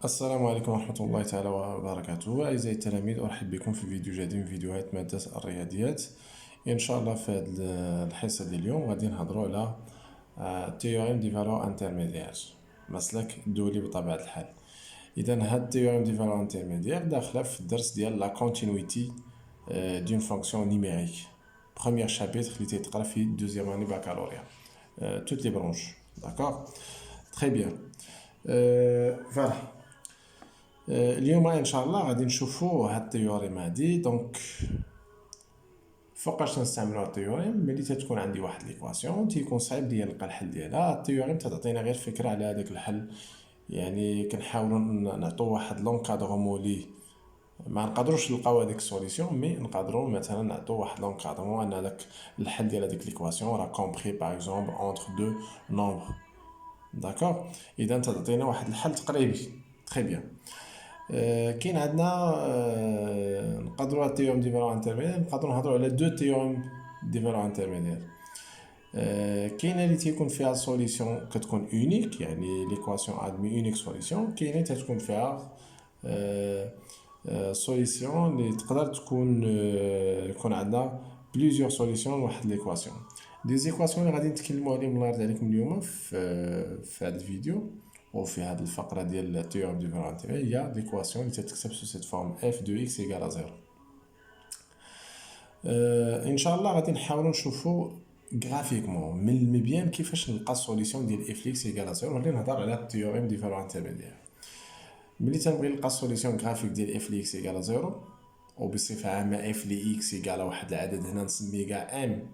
السلام عليكم ورحمة الله تعالى وبركاته. أعزائي التلاميذ، أرحب بكم في فيديو جديد من فيديوهات مادة الرياضيات. إن شاء الله في هذه الحصة ديال اليوم غادي نهضروا على تيوريم دي فالور انترميديير، مسلك دولي بطبيعة الحال. إذا هاد تيوريم دي فالور انترميديير داخلة في الدرس ديال لا كونتينويتي دون فونكسيون نيميريك، بروميير شابيتر اللي تيتقرا في دوزيام اني باكالوريا، توت لي برونش. داكوغ، تري بيان. فوالا، اليوم ان شاء الله غادي نشوفوا هاد التيوريم هادي. دونك فوقاش نستعملوا هاد التيوريم؟ ملي تتكون عندي واحد ليكواسيون تيكون صعيب ليا نلقى الحل ديالها، التيوريم تعطينا غير فكره على هذاك الحل. يعني كنحاولوا نعطوا واحد لونكادرومون ليه، ما نقدروش نلقاو هذيك السوليسيون، مي نقدروا مثلا نعطوا واحد لونكادرومون ان هذاك الحل ديال هذيك ليكواسيون راه كومبري باغ اكزومبل اونتر دو نومبر. داكوغ، اذا تعطينا واحد الحل تقريبي. تري بيان. كاين عندنا نقدروا على التيوريم دي فالور انترميديير، نقدروا نهضروا على دو تيوريم دي فالور انترميديير. كاينه اللي تيكون فيها سوليسيون كتكون اونيك، يعني ليكواسيون ادمي اونيك سوليسيون. كاينه تتكون فيها سوليسيون اللي تقدر تكون يكون عندنا بليزيور سوليسيون لواحد ليكواسيون. دي زيكواسيون اللي غادي نتكلموا عليهم الله يرضي عليكم اليوم في هذا الفيديو وفي هذه الفقره ديال التيوريم دو فالور انتيغري هي ليكواسيون اللي تتكتب سو سيت فورم اف دو اكس ايكال زيرو. ان شاء الله غادي نحاولوا نشوفوا غرافيكمون من المبيان كيفاش نلقى السوليسيون ديال اف اكس ايكال زيرو. غادي نهضر على التيوريم دو فالور انترميديير. ملي تنبغي نلقى السوليسيون غرافيك ديال اف اكس ايكال زيرو، وبصفه عامه اف لي اكس ايكال واحد العدد هنا نسميه كاع ام،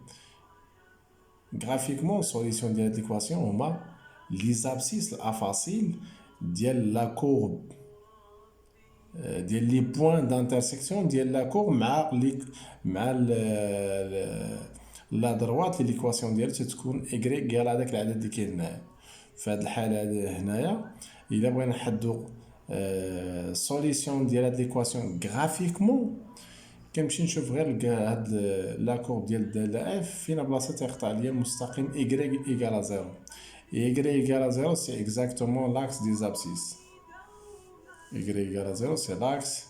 غرافيكمون سوليسيون ديال هاد ليكواسيون هما لي زابسيس الافاصيل ديال لا كورب ديال لي بوين دانترسيكسيون ديال لا كور مع مع لا دروات اللي ليكواسيون ديالها تتكون ايكغيك ديال هذاك العدد اللي كاين هنايا. في هذه الحاله هنايا الا بغينا نحدو سوليسيون ديال هاد ليكواسيون غرافيكمون، كنمشي نشوف غير هاد لا كور ديال دالة اف فين بلاصه تيقطع ليا المستقيم ايكغيك ايكال زيرو. ايكغيك ايكال زيرو سي اكزاكتومون لاكس دي زابسيس. y égale à 0 c'est l'axe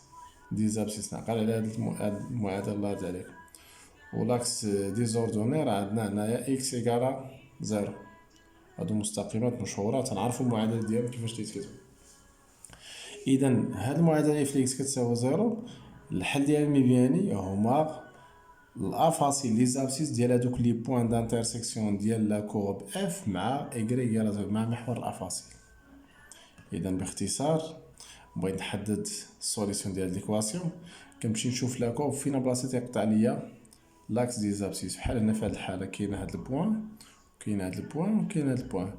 des abscisses. نعقل على هاد المعادلة الله يرضي عليك. والاكس ديزوردوني راه عندنا هنايا x égale 0. هادو مستقيمات مشهورة تنعرفو المعادلة ديالهم كيفاش تيتكتبو. اذا هاد المعادلة اف اكس كتساوي 0، الحل ديال المبياني هما الافاصيل لي زابسيس ديال هادوك لي بوين دانترسيكسيون ديال لا كورب اف مع y égale 0 مع محور الافاصيل. اذا باختصار بغيت نحدد السوليسيون ديال ليكواسيون، كنمشي نشوف لا كورب فين بلاصه تيقطع ليا لاكس دي زابسيس. بحال هنا في هاد الحاله كاين هاد البوان، كاين هاد البوان وكاين هاد البوان.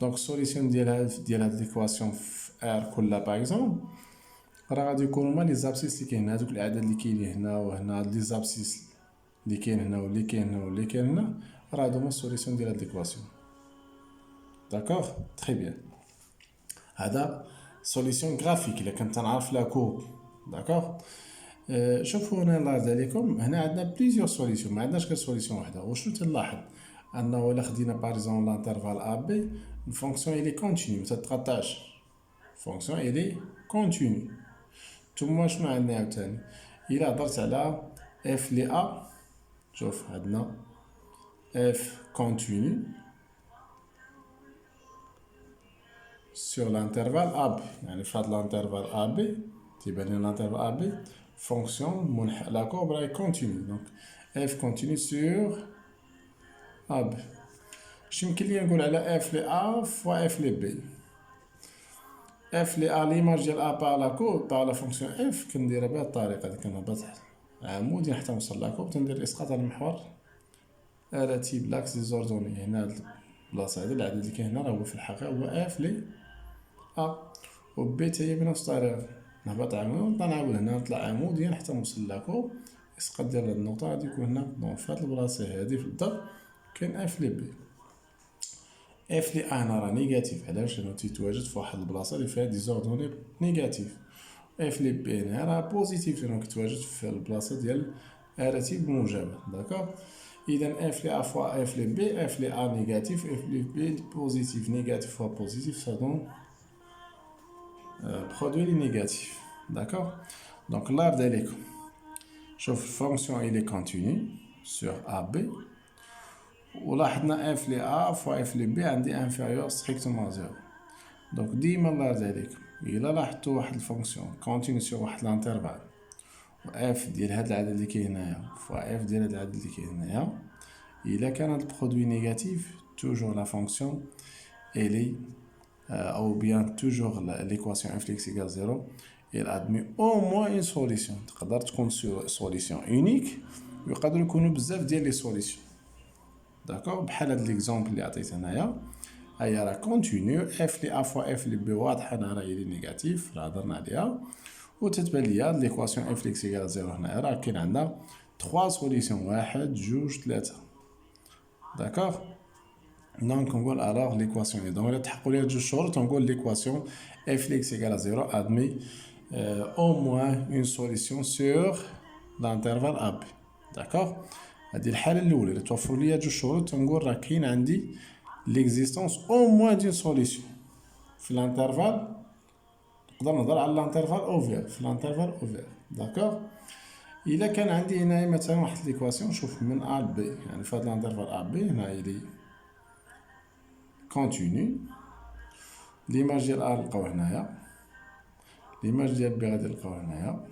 دونك السوليسيون ديال هاد ليكواسيون في ار كلها باغ اكزومبل راه غادي يكونوا هما لي زابسيس اللي كاين هادوك الاعداد اللي كاينين هنا وهنا، هاد لي زابسيس اللي كاين هنا واللي كاين هنا واللي كاين هنا، راه هادو هما السوليسيون ديال هاد ليكواسيون. داكوغ، تري بيان. هذا سوليسيون غرافيك الا كنت نعرف لا كورب. داكوغ. شوفوا هنا الله يرضي عليكم، هنا عندنا بليزيور سوليسيون، ما عندناش غير سوليسيون وحده. وشنو تنلاحظ انه الا خدينا باريزون لانترفال ا بي الفونكسيون الي كونتينيو ما تتقطعش، الفونكسيون الي كونتينيو. ثم شنو عندنا عاوتاني الا هضرت على اف لي ا، شوف عندنا اف كونتينيو sur l'intervalle AB. يعني في هذا l'intervalle AB تيبان لنا l'intervalle AB fonction la courbe est continue. Donc f continue sur AB. اش يمكن لي نقول على f ل A فوا f ل B؟ f ل A ليماج ديال A باغ لا كورب باغ لا فونكسيون f كنديرها بهذه الطريقه، كنهبط عمودي حتى نوصل لا كورب تندير اسقاط على المحور رتيب لاكس ديزوردوني. هنا هاد البلاصه هادي العدد اللي كاين هنا راه هو في الحقيقه هو f ل A، و بي حتى هي بنفس الطريقه نهبط عمود نطلع نعاود هنا نطلع عموديا حتى نوصل لاكو اسقاط ديال هاد النقطه غادي يكون هنا. دونك في هاد البلاصه هادي في الضغط كاين اف لي بي. اف لي ا هنا راه نيجاتيف، علاش؟ لانه تيتواجد في واحد البلاصه اللي فيها ديزوردوني نيجاتيف. اف لي بي هنا راه بوزيتيف لانه كتواجد في البلاصه ديال رتيب موجبه. داكوغ. اذا اف لي ا فوا اف لي بي، اف لي ا نيجاتيف اف لي بي بوزيتيف، نيجاتيف فوا بوزيتيف، ça donne برودوي لي نيجاتيف. داكوغ. دونك الله يرضي عليكم، شوف الفونكسيون إلي كونتيني سور أ بي، ولاحظنا اف لي ا فوا اف لي بي عندي انفيريور ستريكتومون زيرو. دونك ديما الله يرضي عليكم الا لاحظتو واحد الفونكسيون كونتيني سور واحد الانترفال و اف ديال هاد العدد اللي كاين هنايا فوا اف ديال هاد العدد اللي كاين هنايا، الا كان هاد البرودوي نيجاتيف توجور لا فونكسيون الي او بيان توجور ليكواسيون اف اكس ايكال زيرو il admet au moins une solution. تقدر تكون solution unique ويقدروا يكونوا بزاف ديال لي solution. داكوغ. بحال هاد ليكزومبل اللي عطيت هنايا، هيا راه كونتينيو اف لي ا فوا اف لي بي واضحه هنا راه هي نيجاتيف راه هضرنا عليها، وتتبان ليا هاد ليكواسيون اف اكس ايكال زيرو هنايا راه كاين عندنا 3 سوليسيون، واحد جوج ثلاثه. داكوغ. دونك نقول الوغ ليكواسيون اي، دونك الا تحققوا لي جوج شروط نقول ليكواسيون اف اكس ايكال زيرو ادمي au moins une solution sur l'intervalle AB. D'accord. هذه الحالة الأولى اللي توفر لي جوج شروط تنقول راه كاين عندي l'existence au moins d'une solution في الانترفال. نقدر نهضر على الانترفال اوفير، في الانترفال اوفير. داكوغ. إلا كان عندي هنايا مثلا واحد ليكواسيون، شوف من A ل B، يعني في هاد الانترفال AB هنا إلي كونتيني، ليماج ديال A نلقاو هنايا، ليماج ديال بي غادي نلقاو هنايا.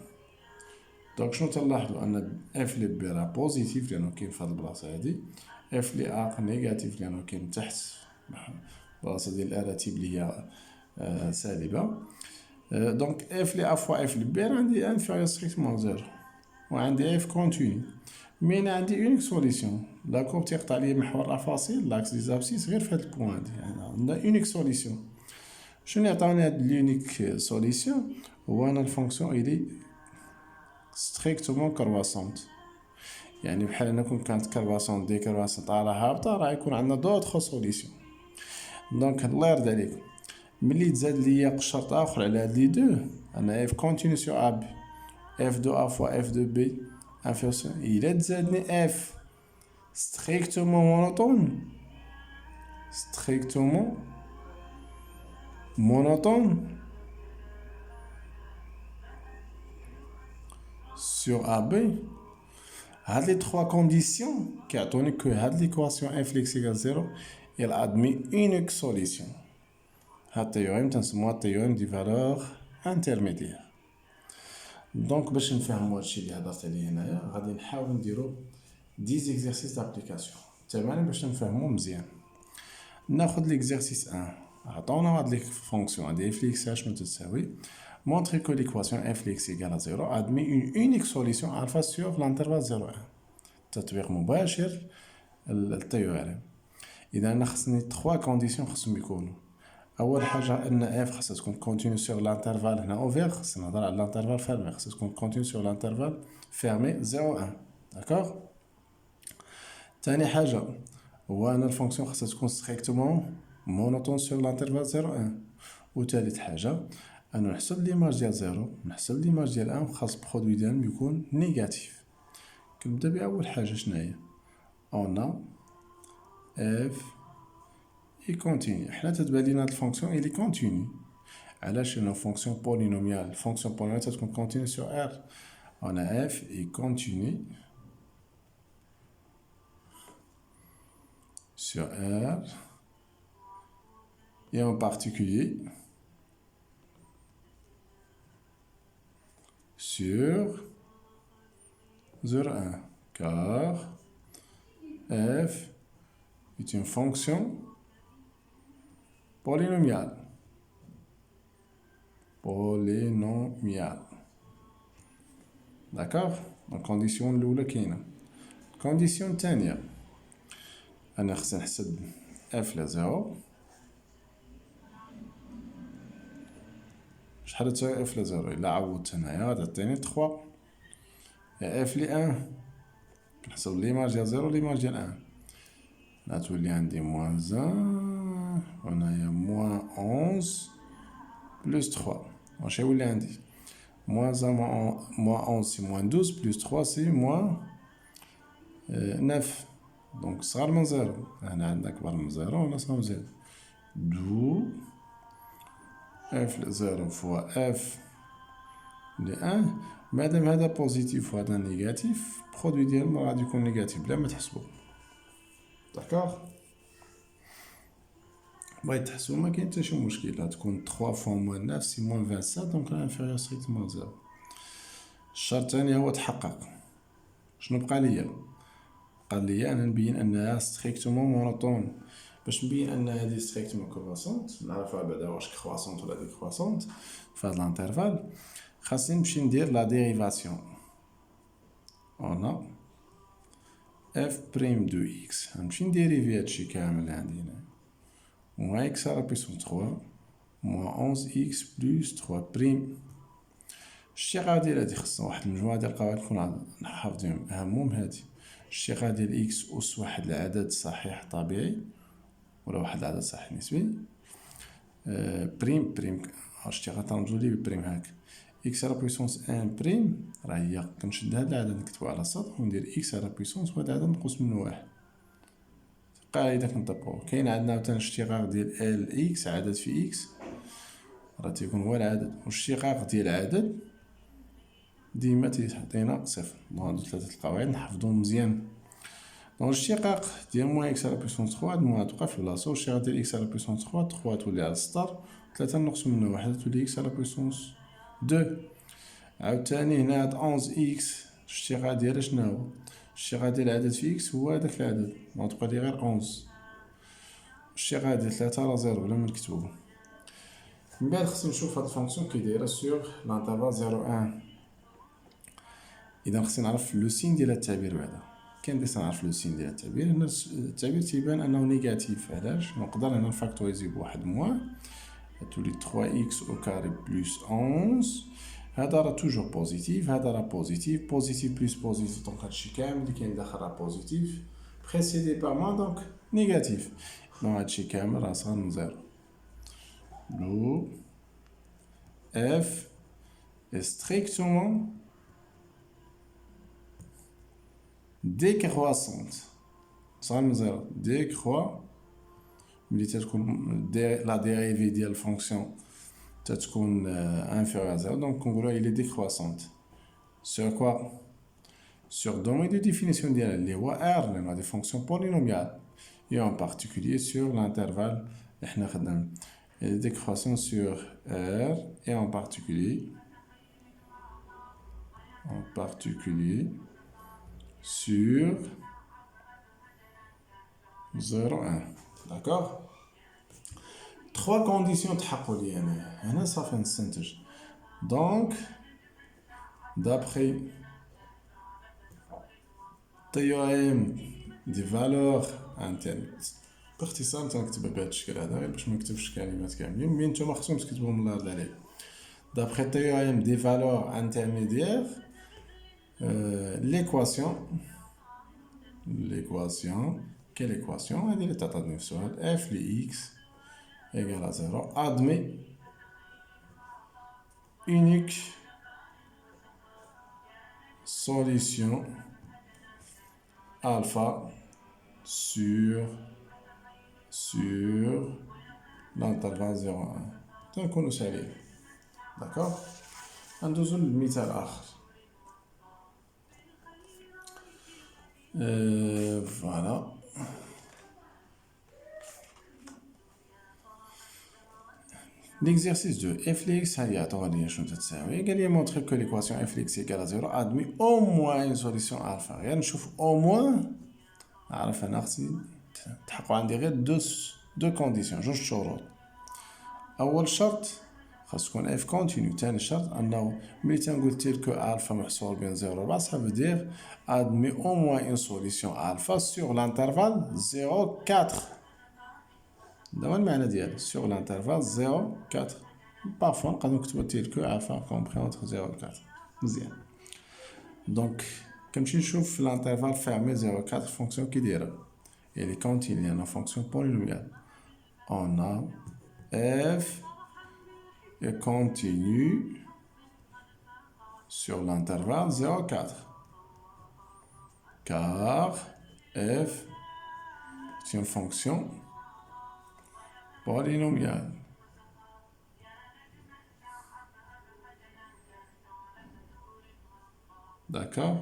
دونك شنو تنلاحظو ان اف لي بي راه بوزيتيف لانه كاين في هاد البلاصه هادي، اف لي ا نيجاتيف لانه كاين تحت البلاصه ديال الاراتب اللي هي سالبه. دونك اف لي ا فوا اف لي بي راه عندي انفيريور ستريكتمون زيرو، وعندي اف كونتيني، مين عندي اونيك سوليسيون. لا كوب تيقطع لي محور ا فاصيل لاكس دي زابسيس غير في هاد البوان هادي، يعني عندنا اونيك سوليسيون. شنو يعطيوني هاد لونيك سوليسيون؟ هو انا الفونكسيون الي ستريكتومون كرواسونت، يعني بحال انا كون كانت كرواسونت ديكرواسونت طالعه هابطه راه يكون عندنا دوطخ سوليسيون. دونك الله يرضي عليكم ملي تزاد ليا شرط اخر على هاد لي دو، انا اف كونتينيو سو ا بي اف دو ا فوا اف دو بي انفيرسيون، الا تزادني اف ستريكتومون مونوتون، ستريكتومون مونوتون sur AB، هاد لي 3 كونديسيون كيعطوني كو هاد ليكواسيون اف اكس ايكال زيرو il admet une solution. هاد التيوريم تنسموها التيوريم دي فالور انترميديير. دونك باش نفهمو هادشي اللي هضرت عليه هنايا غادي نحاول نديرو دي زيكزارسيس دابليكاسيون تماما باش نفهمو مزيان. ناخد ليكزارسيس 1، عطونا هاد لي فونكسيون هادي اف اكس شنو تساوي. Montrer que l'équation f de x égale à 0 admet une unique solution alpha sur l'intervalle 0,1. تطبيق مباشر للتيوريم. إذا أنا خصني 3 كونديسيون خصهم يكونوا. أول حاجة أن f خصها تكون continue sur l'intervalle هنا اوفير، خصنا نهضر على l'intervalle fermé، خصها تكون continue sur l'intervalle fermé 0,1. داكوغ. تاني حاجة هو أن الفونكسيون خصها تكون strictement monotone sur l'intervalle 0,1. وثالث حاجة أنا نحسب ليماج ديال زيرو، نحسب ليماج ديال ان، خاص برودوي ديالهم يكون نيجاتيف. كنبدا بأول حاجة شناهي، أون اف اي كونتيني. حنا تتبان لينا هاد الفونكسيون إلي كونتيني، علاش؟ لأنو فونكسيون بولينوميال، فونكسيون بولينوميال تتكون كونتيني سور ار. أون اف اي كونتيني سور ار et en particulier sur 0,1 car f est une fonction polynomiale. D'accord. Donc condition الأولى كاينة. condition الثانية أنا خصني نحسب f ل 0. شحال تساوي f ل 0؟ إلا عوضت هنايا غادي تعطيني 3. f ل 1 كنحسب ليماج ديال 0 ليماج ديال 1 غتولي عندي موان 1 وهنايا موان 11 بلس 3. واش يولي عندي موان 1 موان 11 سي موان 12 بلس 3 سي موان 9. دونك صغار من 0، هنا عندنا كبر من 0 وهنا صغار من 0. دو f0 fois f de 1. مادام هذا بوزيتيف وهذا نيجاتيف برودوي ديالهم غادي يكون نيجاتيف بلا ما تحسبو. داكوغ بغيت تحسبو ما كاين حتى شي مشكل. غتكون 3 فوا موان 9 سي موان 27 دونك لا انفيريور ستريكتومون زيرو. الشرط الثاني هو تحقق. شنو بقى ليا؟ قال لي انا نبين انها ستريكتومون مونوطون. باش نبين ان هذه ستريكتومون كرواسونت نعرفها بعدا واش كرواسونت ولا ديكرواسونت في هذا الانترفال. خاصني نمشي ندير لا ديريفاسيون. انا اف بريم دو اكس غنمشي نديريفي هادشي كامل اللي عندي هنا. موان اكس على بيسون 3 موان 11 اكس بلس 3 بريم. الشقة ديال هادي خصنا واحد المجموعة ديال القواعد نكون حافظينهم. أهمهم هادي الشقة ديال إكس أس واحد العدد صحيح طبيعي ولا واحد العدد صحيح نسبي. بريم الشقة تنرمزو ليه ببريم هاك. إكس على بويسونس أن بريم راه هي كنشد هاد العدد نكتبو على السطح وندير إكس على بويسونس وهاد العدد نقص منو واحد. قاعدة كنطبقو. كاين عندنا عاوتاني الاشتقاق ديال ال إكس عدد في إكس راه تيكون هو العدد والاشتقاق ديال العدد ديما تيعطينا صفر. هادو ثلاثة القواعد نحفظوهم مزيان. دونك الاشتقاق ديال موان اكس على بويسونس 3 هاد موان تبقى في بلاصتو والاشتقاق ديال اكس على بويسونس 3 تولي على السطر 3 نقص منو واحد تولي اكس على بويسونس 2. عاوتاني هنا هاد 11 اكس الاشتقاق ديالها شنو هو؟ الاشتقاق ديال العدد في اكس هو هداك العدد غتبقى لي غير 11. الاشتقاق ديال 3 راه زيرو بلا ما نكتبوه. من بعد خصني نشوف هاد الفونكسيون كي دايره سور لانترفال 0 1. اذا خصني نعرف لو سين ديال التعبير بعدا. كاين باش نعرف لو سين ديال التعبير. هنا التعبير تيبان انه نيجاتيف. علاش؟ نقدر هنا نفاكتوريزي بواحد موان تولي 3 اكس او كاري بلس 11. هذا راه توجور بوزيتيف هذا راه بوزيتيف بلس بوزيتيف دونك هادشي كامل اللي كاين داخل راه بوزيتيف بريسيدي بار موان دونك نيجاتيف. دونك هادشي كامل راه صغر من زيرو. لو اف ستريكتومون décroissante صغر من زيرو. décroît ملي تتكون لا ديريفي ديال الفونكسيون تتكون انفيريور à زيرو دونك كنقولو il est décroissante sur quoi sur domaine de définition ديالها اللي هو R لأنها دي فونكسيون بولينوميال et en particulier sur l'intervalle اللي حنا خدام décroissante sur R et en particulier sur 0 1. D'accord. 3 conditions تحققوا لي هنا صافي نستنتج. donc d'après théorème des valeurs intermédiaires باختصار تنكتبها بهذا الشكل هذا غير باش ما نكتبش كلمات كاملين مي نتوما خصكم تكتبوهم من الارض عليه. d'après théorème des valeurs intermédiaires l'équation quelle équation هذه اللي تعطيني في السؤال f ل x égale à 0 admet unique solution alpha sur l'intervalle 0 1 تنكونوا سالين. داكوغ ندوزو للمثال اخر. voilà. L'exercice de f de x هي عطاوها شنو تتساوي. قال لي montrer que l'équation f de x égale à 0 admet au moins une solution alpha. غير نشوف au moins عارف انا خصني تحققوا عندي غير دو كونديسيون جوج شروط. اول شرط خاص تكون اف كونتينيو. ثاني شرط انه ملي تنقول تير كو الفا محصور بين 0 و 4 ça veut dire admet au moins une solution alpha sur l'intervalle 0 4. دابا المعنى ديالو sur l'intervalle 0 4. بارفوا نقدروا نكتبوا تير كو الفا كومبري entre 0 و 4. مزيان. دونك كنمشي نشوف في الانترفال فيرمي 0 4 فونكسيون كي دايره. Elle est continue, une fonction polynomiale. On a f est continue sur l'intervalle 0 4. Car f est une fonction polynomiale. D'accord?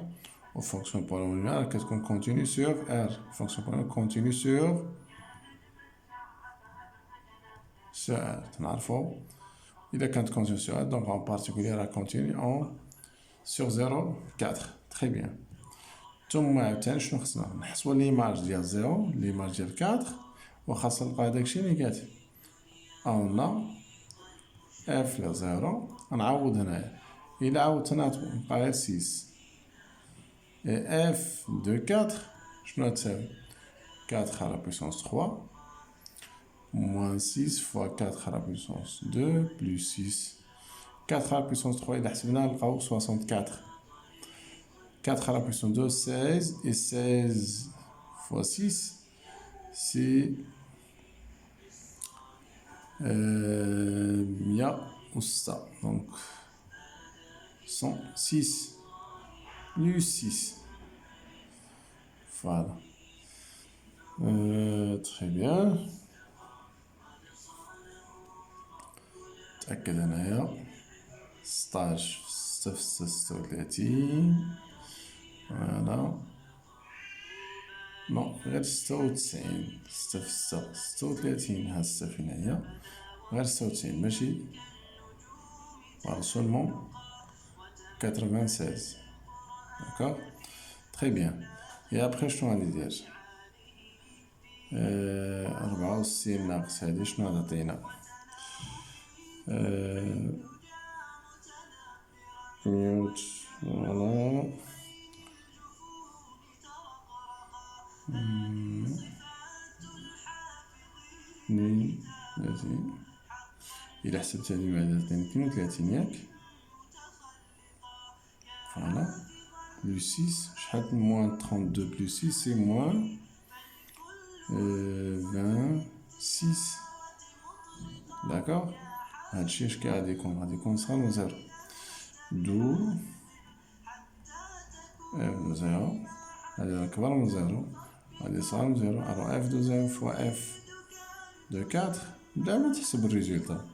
Aux fonctions polynomiales, qu'est-ce qu'on continue sur R? Fonction polynomiale continue sur R. تعرفوا إذا كانت continue sur R, donc en particulier elle continue sur 0, 4. Très bien. ثم عاوتاني شنو خصنا نحسبوا ليماج ديال 0 ليماج ديال 4 وخاصنا نلقاو داكشي نيجاتيف. أنا اف ل 0 غنعوض هنايا إلا عوضت نعطيو نبقى غير 6 et f de 4 شنو تساوي 4 à la puissance 3 moins 6 fois 4 à la puissance 2 plus 6 4 à la puissance 3 إلا حسبنا نلقاو 64 4 à la puissance 2 16 et 16 fois 6 c'est 106 donc 106 plus 6 voilà très bien تأكد هنايا 16 6 في 36 فوالا نو غير 96 6 في 6 36 ها 6 فين هي غير 96 ماشي فوالا سولمون 96 داكوغ تري بيان et après شنو غادي ندير 64 ناقص هادي شنو غتعطينا 100 فوالا 32 إلا حسبت هادي مع هادي 32 ياك فوالا plus 6 شحال moins 32 plus 6 c'est moins 26 d'accord هادشي اش غادي يكون صغر من 0 دو اف دو 0 هادي كبر من 0 هادي صغر من 0 alors f de 0 fois f de 4 بلا ما تحسب الريزولتا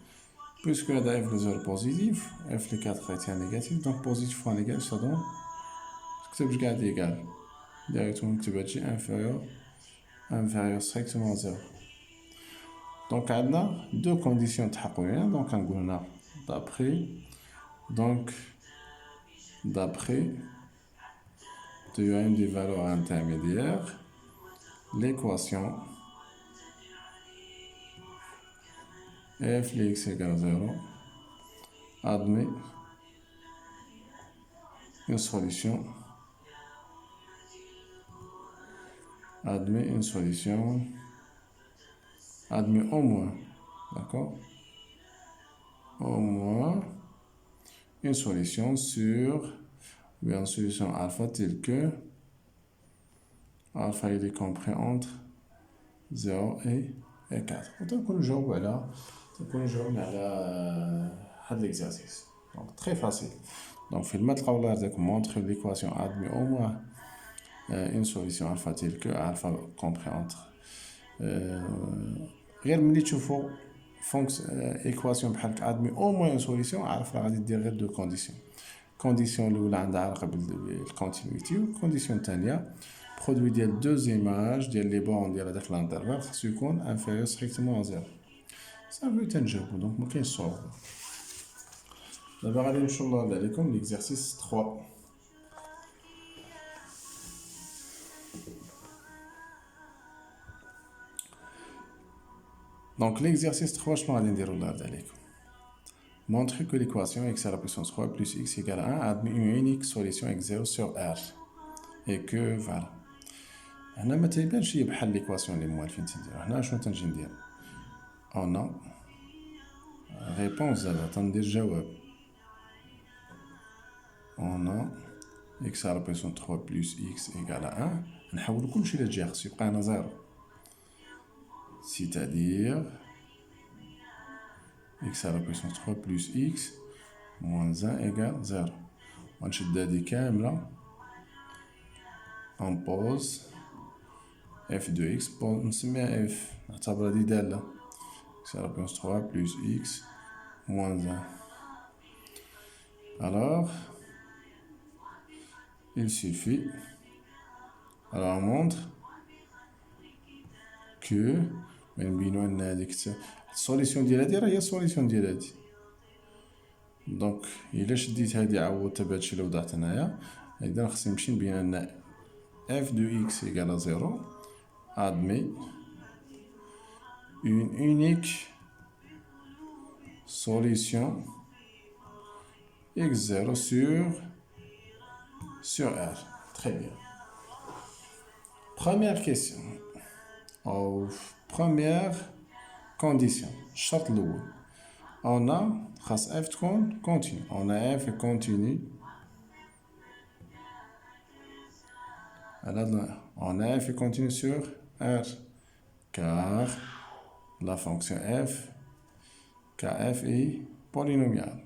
puisque هذا f de 0 بوزيتيف f ل 4 غيتيها نيجاتيف دونك بوزيتيف فوا نيجاتيف سا دون متكتبش قاع ليكال ديريكتومون نكتب هادشي inférieur strictement à 0 دونك عندنا دو كونديسيون تحققوا لينا دونك غنقول هنا d'après théorème des valeurs intermédiaires l'équation f de x égale 0 admet une solution admet au moins, d'accord, au moins une solution sur une solution alpha telle que alpha il est compris entre 0 et 4 وتنكون نجاوب على هاد l'exercice donc très facile donc في المطلب الله يرضيكم montre l'équation admet au moins une solution alpha telle que alpha compris entre غير ملي تشوفوا ايكواسيون بحال هكا ادمي او موان سوليسيون عرف راه غادي دير غير دو كونديسيون الاولى عندها علاقه بالكونتينيتي والكونديسيون الثانيه برودوي ديال دو زيماج ديال لي بون ديال هذاك الانترفال خصو يكون انفيريور ستريكتومون زيرو صافي تنجاوبو دونك ما كاينش صعوبه دابا غادي نمشيو نلعب عليكم ليكزارسيس 3 Donc l'exercice 3, je vais dire montrer que l'équation x à la puissance 3 plus x égale 1 admet une unique solution x 0 sur R. Et que voilà. هنا ما تيبانش هي بحال ليكواسيون اللي موالفين تنديرو هنا شنو تنجي ندير انا ريبونس دابا تندير جواب انا x à la puissance 3 plus x égale 1 نحولو كلشي للجهه خصو يبقى هنا 0 c'est-à-dire x à la puissance 3 plus x moins 1 égale 0 غنشد هادي كاملة on pose f de x نسميها f نعتبر هادي دالة x à la puissance 3 plus x moins 1 alors il suffit alors on montre que نبينو ان هاديك السوليسيون ديال هادي راه هي السوليسيون ديال هادي. دونك الا شديت هادي عوضتها بهادشي اللي وضعت هنايا، اذا خصني نمشي نبين ان f de x égale à 0 admet une unique solution x0 sur R. Très bien. Première question. Ou première condition. Charte l'eau. On a f continue. On a f continue. On a f continue sur R. Car la fonction f, kf est polynomiale.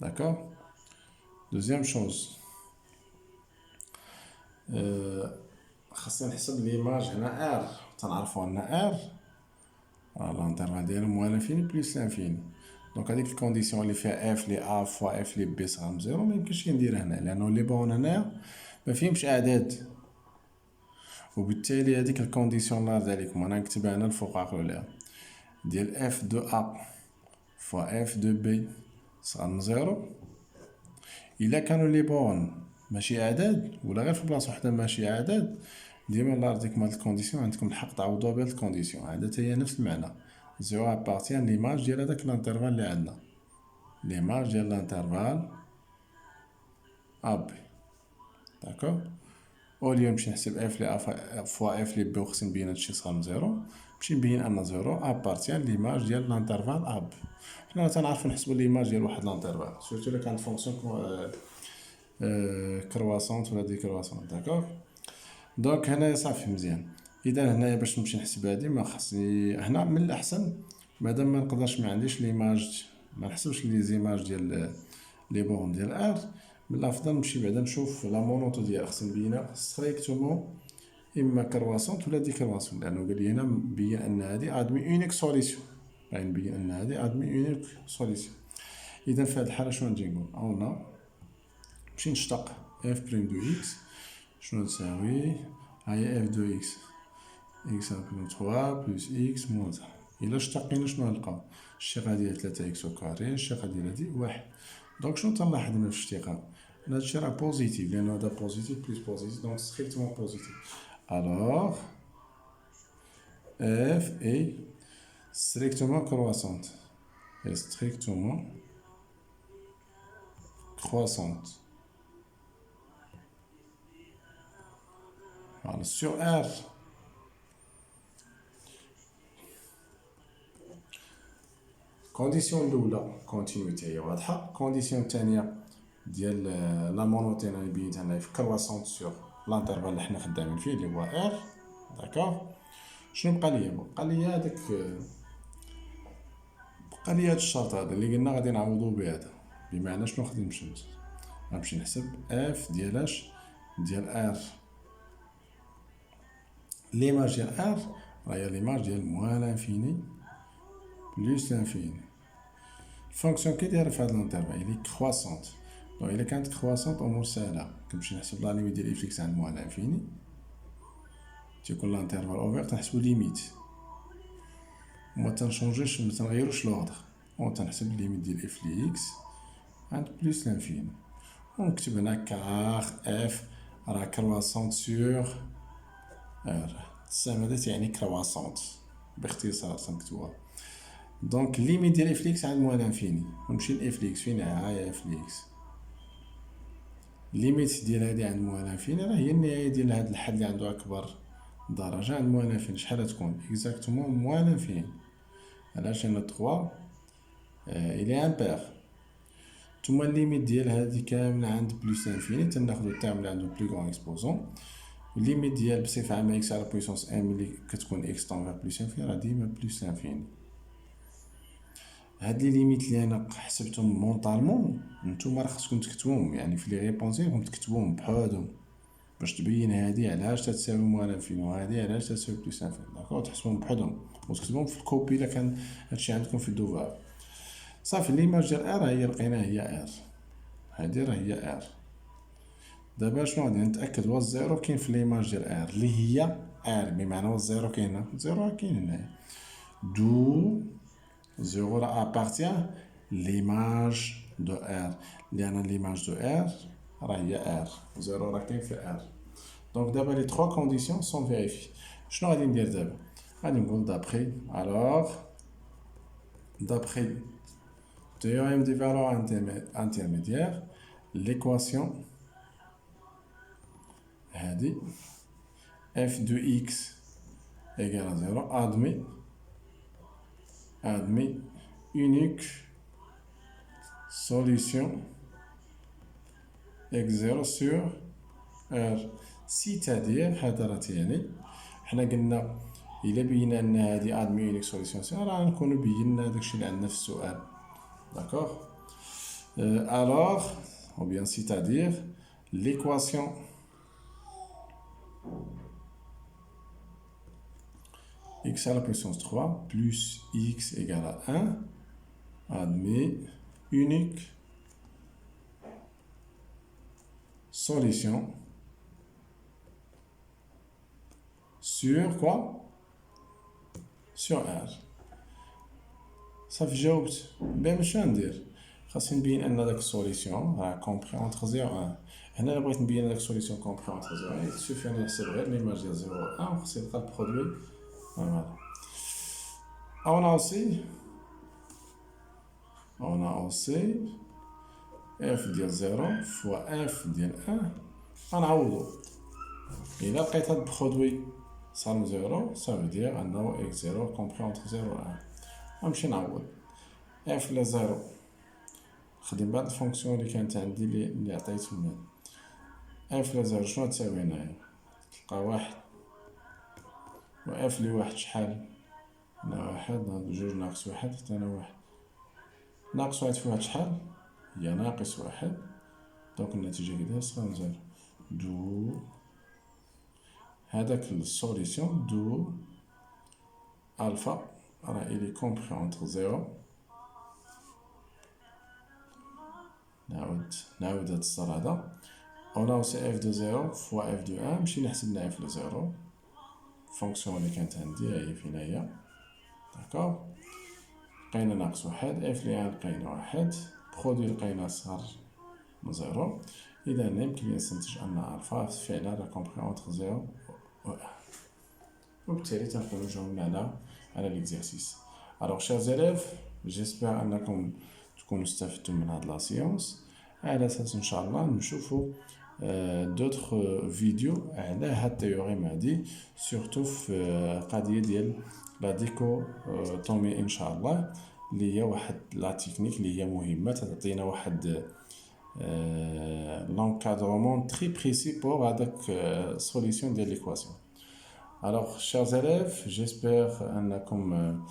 D'accord? Deuxième chose. خاصنا نحسب ليماج هنا R. تنعرفو ان R الانترفال ديالو موال انفيني بلس لانفيني. دونك هاديك الكونديسيون اللي فيها f لي a فوا f لي b صغار من زيرو ميمكنش نديرها هنا، لانه لي بون هنايا مفيهمش اعداد، وبالتالي هاديك الكونديسيون اللي عرضت عليكم انا نكتبها هنا الفوق عقلو عليها ديال f دو a فوا f دو b صغار من زيرو. الا كانوا لي بون ماشي اعداد ولا غير في بلاصه وحده ماشي اعداد، ديما لا ديك هاد الكونديسيون عندكم الحق تعوضوها بهاد الكونديسيون، عادة هي نفس المعنى. زيرو ابارتيان ليماج ديال هداك الانترفال اللي عندنا، ليماج ديال الانترفال اب. داكوغ. او اليوم نمشي نحسب اف لي ا فوا اف لي بي وخصني نبين هادشي صغار من زيرو، نمشي نبين ان زيرو ابارتيان ليماج ديال الانترفال اب. حنا تنعرفو نحسبو ليماج ديال واحد الانترفال سورتو الا كانت فونكسيون كرواسونت ولا ديكرواسونت. داكوغ. دونك هنايا صافي مزيان. اذا هنايا باش نمشي نحسب هادي ما خصني هنا من الاحسن مادام ما نقدرش ما عنديش ليماج ما نحسبش لي زيماج ديال لي بون ديال ار، من الافضل نمشي بعدا نشوف لا مونوطو ديال خصني نبينها ستريكتومون اما كرواسونت ولا ديكرواسونت، لانه قال لي هنا مبين ان هادي ادمي اونيك سوليسيون، غنبين ان هادي ادمي اونيك سوليسيون. اذا في هاد الحاله شنو نجي نقول اونا نمشي نشتق اف بريم دو اكس شنو تساوي هاي اف دو اكس اكس بلس 3 بلس اكس موان 1. الا اشتقينا شنو نلقاو؟ الشقه ديال 3 اكس او كاري الشقه ديال هادي واحد. دونك شنو تنلاحظ هنا في الاشتقاق؟ هادشي راه بوزيتيف لانه هذا بوزيتيف بلس بوزيتيف دونك ستريكتومون بوزيتيف. الوغ اف اي ستريكتومون كرواسونت اي ستريكتومون كرواسونت. Voilà, sur R. كونديسيون الاولى كونتينيتي هي واضحه. كونديسيون الثانيه ديال لا مونوتين اللي بينت هنا في كرواسونت سور لانترفال اللي حنا خدامين فيه اللي هو ار. داكوغ. شنو بقى ليا؟ بقى ليا هذاك بقى ليا هاد الشرط هذا اللي قلنا غادي نعوضو بهذا، بمعنى شنو غادي نمشي نحسب اف ديالاش ديال ار. ليماج ديال ار راهي ليماج ديال موال انفيني بلوس لانفيني. الفونكسيون كي دايره في هاد الانترفال اللي كرواسونت، دونك الا كانت كرواسونت امور ساهله كنمشي نحسب لا ليميت ديال اف اكس عند موال انفيني تيكون الانترفال اوفير تنحسبو ليميت وما تنشونجيش ما تنغيروش لوردر و تنحسب ليميت ديال اف لي اكس عند بلوس لانفيني ونكتب هنا كار اف راه كرواسونت سور ار. السهم هذا تيعني كرواسونت باختصار تنكتبوها. دونك ليميت ديال اف ليكس عند موال انفيني ونمشي لاف ليكس فين هاهي اف ليكس. ليميت ديال هادي عند موال انفيني راه هي النهايه ديال هاد الحد اللي عنده اكبر درجه عند موال انفيني. شحال تكون اكزاكتومون موال انفيني؟ علاش؟ لان 3 الى امبير. ثم الليميت ديال هادي كامله عند بلس انفيني تناخدو التيرم اللي عنده بلو غون اكسبوزون. الليميت ديال بصفه عامه اكس على بويسونس ام اللي كتكون اكس طونفير بلس انفيني راه ديما بلس انفيني. هاد لي ليميت اللي انا حسبتهم مونطالمون نتوما راه خصكم تكتبوهم، يعني في لي ريبونس ديالكم تكتبوهم بحالهم باش تبين هادي علاش تتساوي موال انفيني وهادي علاش تتساوي بلس انفيني. داكوغ. تحسبوهم بحالهم وتكتبوهم في الكوبي الا كان هادشي عندكم في الدوفار. صافي ليماج ديال ار هي لقيناها هي ار. هادي راه هي ار. دابا شنو غادي نتاكد واش الزيرو كاين في ليماج ديال ار اللي هي ار، بمعنى واش الزيرو كاين هنا؟ الزيرو راه كاين هنايا. دو زيرو راه ابارتيان ليماج دو ار، لان ليماج دو ار راه هي ار، زيرو راه كاين في ار. دونك دابا لي 3 كونديسيون سون فيريفي. شنو غادي ندير دابا؟ غادي نقول دابخي الوغ d'après théorème des valeurs intermédiaires, l'équation f de x égale à 0 admet unique solution x0 sur r. c'est-à-dire هذا راه يعني حنا قلنا إلا بينا أن هذه admet unique solution sur r راه نكونو بينا داكشي اللي عندنا في السؤال. D'accord. Alors, ou bien c'est-à-dire l'équation x à la puissance 3 plus x égale à 1 admet unique solution sur quoi? Sur R. صافي جاوبت. باه شنو ندير؟ خاصني نبين ان داك السوليسيون راه كومبري اونتر 0 1. هنا الا بغيت نبين داك السوليسيون كومبري اونتر 0 1 يسوفي نحسب غير ليماج ديال 0 1 وخصني نلقى البرودوي. فوالا. on a aussi f ديال 0 فوا f ديال 1 غنعوضو. الا لقيت هاد البرودوي صار 0 صافي دير انه x0 كومبري اونتر 0 1. غنمشي نعوض اف ل 0 نخدم بهاد الفونكسيون اللي كانت عندي اللي عطيتهم هنا. اف ل 0 شنو تساوي هنايا؟ تلقى واحد و اف لي واحد شحال؟ هنا واحد هاد جوج ناقص واحد حتى هنا واحد. ناقص واحد في واحد شحال؟ هي ناقص واحد. دونك النتيجة كي صغير زيرو. دو هذاك السوليسيون دو الفا راه إلي كومبري اونتر 0. نعاود هاد السطر هذا. on a aussi f de 0 fois f de 1 مشينا حسبنا f de 0 الفونكسيون اللي كانت عندي هي فين هي. داكوغ لقينا ناقص واحد اف لي 1 لقينا واحد برودوي لقينا صغر من 0. اذا يمكن نستنتج ان الفا فعلا راه كومبري اونتر 0 و 1 وبالتالي تنقدروا نجاوبنا على ليكزارسيس. الوغ شيرز élèves جيسبر انكم تكونوا استفدتوا من هاد لا سيونس. على اساس ان شاء الله نشوفوا دوطخ فيديو على هاد التيوريم هادي سورتو في قضيه ديال لا ديكوتومي ان شاء الله اللي هي واحد لا تكنيك اللي هي مهمه تعطينا واحد l'encadrement très précis pour هذاك solution de l'équation. Alors chers élèves, j'espère انكم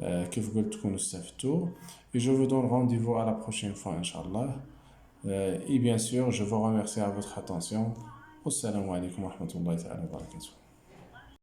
كيف قلت تكونوا استفدتوا et je vous donne rendez-vous à la prochaine fois inchallah. Et bien sûr je vous remercie à votre attention. Assalamu alaikum wa rahmatullahi wa barakatuh.